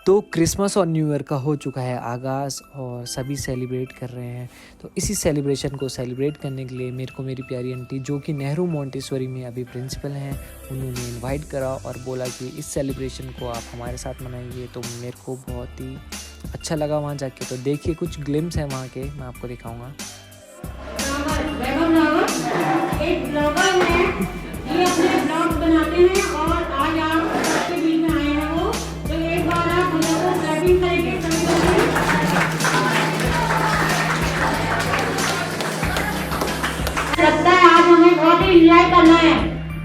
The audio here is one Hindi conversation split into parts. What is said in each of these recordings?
तो क्रिसमस और न्यू ईयर का हो चुका है आगाज़ और सभी सेलिब्रेट कर रहे हैं। तो इसी सेलिब्रेशन को सेलिब्रेट करने के लिए मेरे को मेरी प्यारी आंटी जो कि नेहरू मोंटेसरी में अभी प्रिंसिपल हैं, उन्होंने इनवाइट करा और बोला कि इस सेलिब्रेशन को आप हमारे साथ मनाइए। तो मेरे को बहुत ही अच्छा लगा वहाँ जाके। तो देखिए कुछ ग्लिम्स हैं वहाँ के, मैं आपको दिखाऊँगा। एक ब्लॉगर है, ये अपने ब्लॉग बनाते हैं और आज आप सबके बीच में आए हैं वो, तो एक बार आप मुझे को क्लैपिंग करेंगे सभी लोग। लगता है आज हमें बहुत ही एंजॉय करना है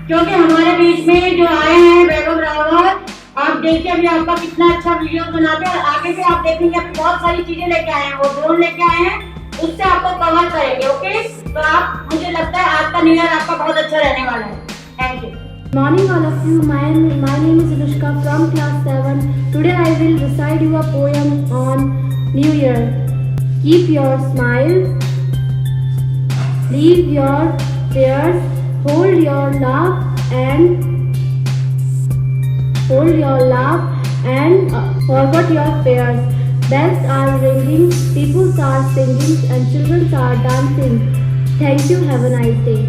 क्योंकि हमारे बीच में जो आए हैं वैभव रावत, आप देखिए अभी आपका कितना अच्छा वीडियो बनाते हैं और आगे भी आप देखेंगे अभी बहुत सारी चीजें लेके आए हैं, वो ड्रोन लेके आए हैं, उससे आपको कवर करेंगे। ओके, तो आप, मुझे लगता है आज का न्यू ईयर आपका बहुत अच्छा रहने वाला है। Thank you. Morning all of you, my name is Anushka from class 7. Today I will recite you a poem on New Year. Keep your smile, leave your fears, hold your laugh and forget your fears. Bells are ringing, people are singing and children are dancing. Thank you, have a nice day.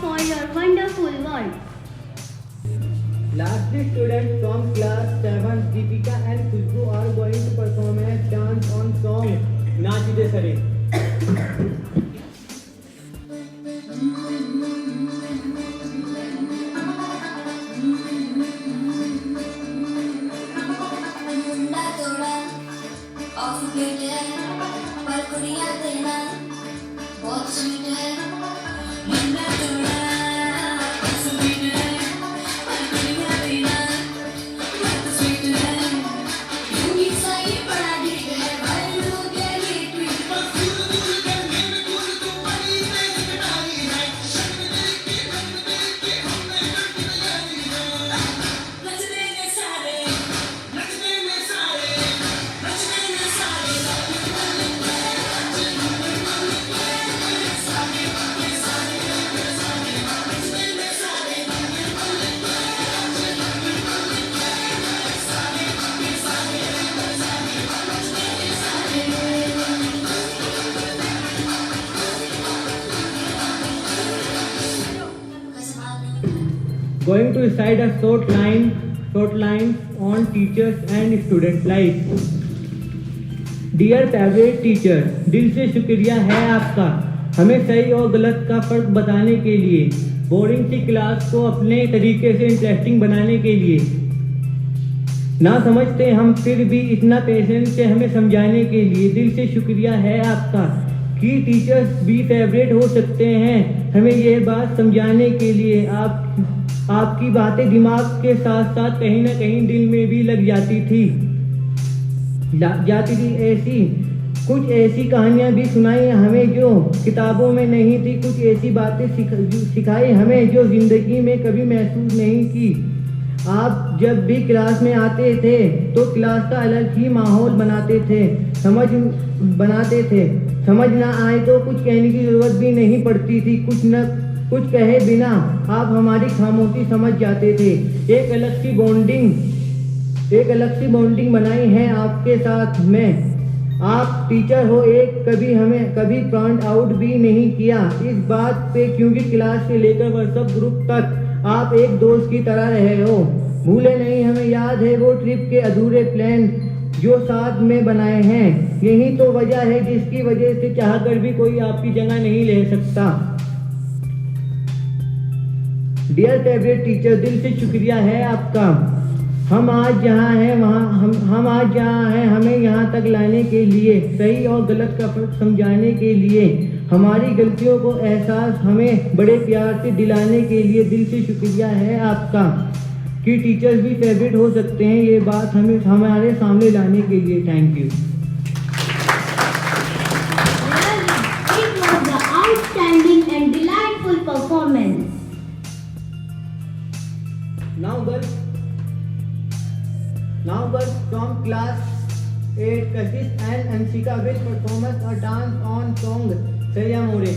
For your wonderful world. Lastly, students from class 7, Deepika and Khushbu are going to perform a dance on song Naach De Sare. बहुत स्वीट है मुन्ना तोड़ा स्वीट है पलकुड़िया देना बहुत स्वीट है यूं सही बड़ा ढीठ है भाई लोग के लिए ट्वीट पर फूल करने में फूल तो बड़ी मेहनत डाली है शर्म के हमने तैयारी है नचने में सारे नचने में सारे नचने में सारे Going to recite a short lines on teachers and student life. Dear favorite teacher, दिल से शुक्रिया है आपका हमें सही और गलत का फर्क बताने के लिए, बोरिंग सी क्लास को अपने तरीके से इंटरेस्टिंग बनाने के लिए। ना समझते हम फिर भी इतना पेशेंस से हमें समझाने के लिए, दिल से शुक्रिया है आपका कि टीचर्स भी फेवरेट हो सकते हैं हमें ये बात समझाने के लिए। आपकी बातें दिमाग के साथ साथ कहीं ना कहीं दिल में भी लग जाती थी। कुछ ऐसी कहानियाँ भी सुनाई हमें जो किताबों में नहीं थी, कुछ ऐसी बातें सिखाई हमें जो ज़िंदगी में कभी महसूस नहीं की। आप जब भी क्लास में आते थे तो क्लास का अलग ही माहौल बनाते थे, समझ ना आए तो कुछ कहने की ज़रूरत भी नहीं पड़ती थी, कुछ कहे बिना आप हमारी खामोशी समझ जाते थे। एक अलग सी बॉन्डिंग बनाई है आपके साथ में। आप टीचर हो कभी पॉइंट आउट भी नहीं किया इस बात पे, क्योंकि क्लास से लेकर व्हाट्सएप ग्रुप तक आप एक दोस्त की तरह रहे हो। भूले नहीं, हमें याद है वो ट्रिप के अधूरे प्लान जो साथ में बनाए हैं। यही तो वजह है जिसकी वजह से चाहकर भी कोई आपकी जगह नहीं ले सकता। डियर फेवरेट टीचर, दिल से शुक्रिया है आपका। हम आज जहाँ हैं हमें यहाँ तक लाने के लिए, सही और गलत का फर्क समझाने के लिए, हमारी गलतियों को एहसास हमें बड़े प्यार से दिलाने के लिए दिल से शुक्रिया है आपका कि टीचर्स भी फेवरेट हो सकते हैं, ये बात हमें हमारे सामने लाने के लिए। Thank you. It was an outstanding and delightful performance. Now girls from class 8, Kashish and Anshika will perform a dance on song Saiya More.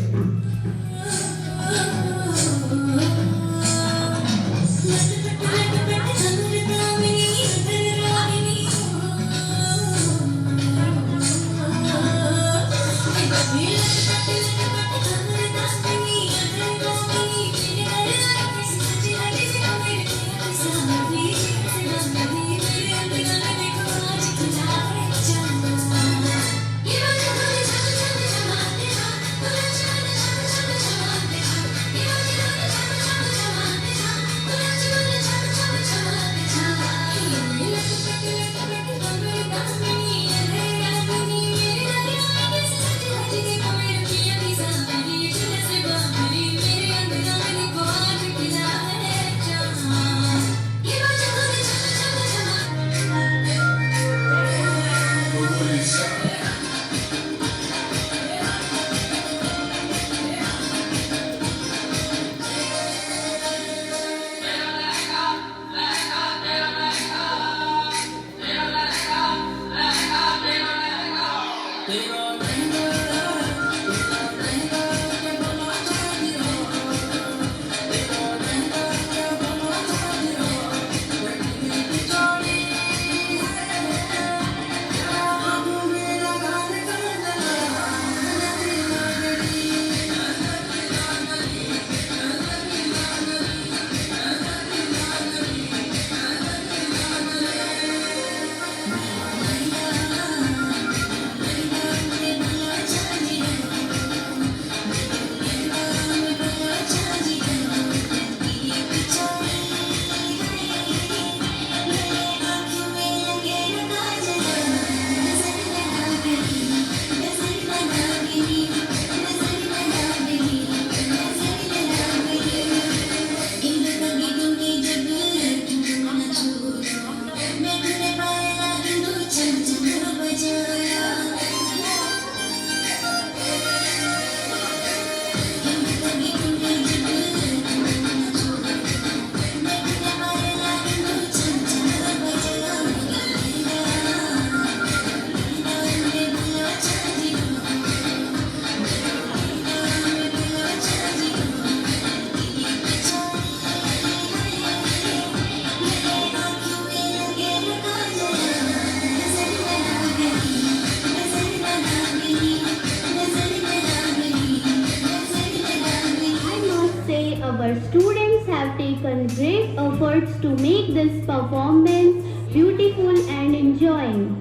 Our students have taken great efforts to make this performance beautiful and enjoying.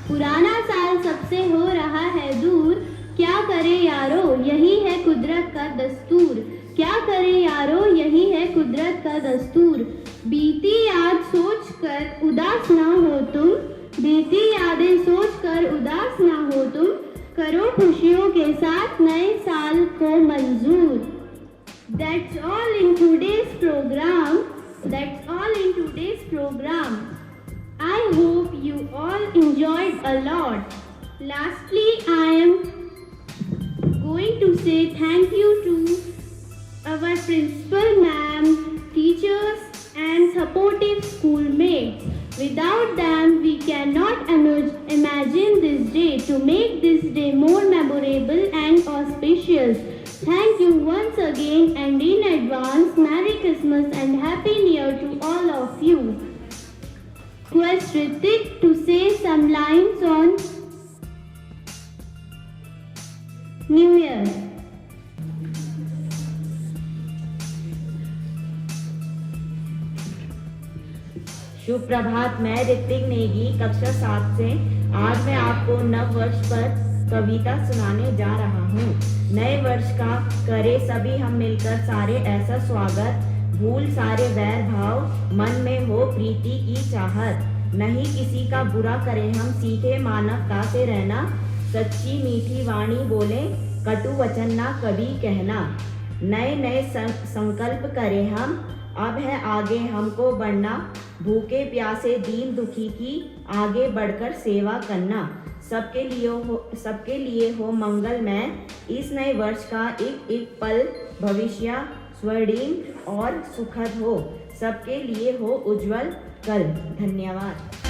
पुराना साल सबसे हो रहा है दूर, क्या करे यारो यही है कुदरत का दस्तूर, क्या करे यारो यही है कुदरत का दस्तूर। बीती याद सोच कर उदास ना हो तुम, बीती यादें सोच कर उदास ना हो तुम, करो खुशियों के साथ नए साल को मंजूर। That's all in today's program. That's all in today's program. I hope you all enjoyed a lot. Lastly, I am going to say thank you to our principal ma'am, teachers and supportive schoolmates. Without them, we cannot imagine this day to make this day more memorable and auspicious. Thank you once again and in advance, Merry Christmas and Happy New Year to all of you. Request Ritik to say some lines on New Year. शुभ प्रभात। मैं ऋतिक नेगी कक्षा 7 से आज मैं आपको नव वर्ष पर कविता सुनाने जा रहा हूँ। नए वर्ष का करे सभी हम मिलकर सारे ऐसा स्वागत, भूल सारे वैर भाव, मन में हो प्रीति की चाहत, नहीं किसी का बुरा करें हम, सीखे मानवता से रहना, सच्ची मीठी वाणी बोले, कटु वचन ना कभी कहना। नए नए संकल्प करें हम, अब है आगे हमको बढ़ना, भूखे प्यासे दीन दुखी की आगे बढ़कर सेवा करना। सबके लिए हो मंगलमय इस नए वर्ष का एक एक पल, भविष्य स्वर्णिम और सुखद हो, सबके लिए हो उज्जवल कल। धन्यवाद।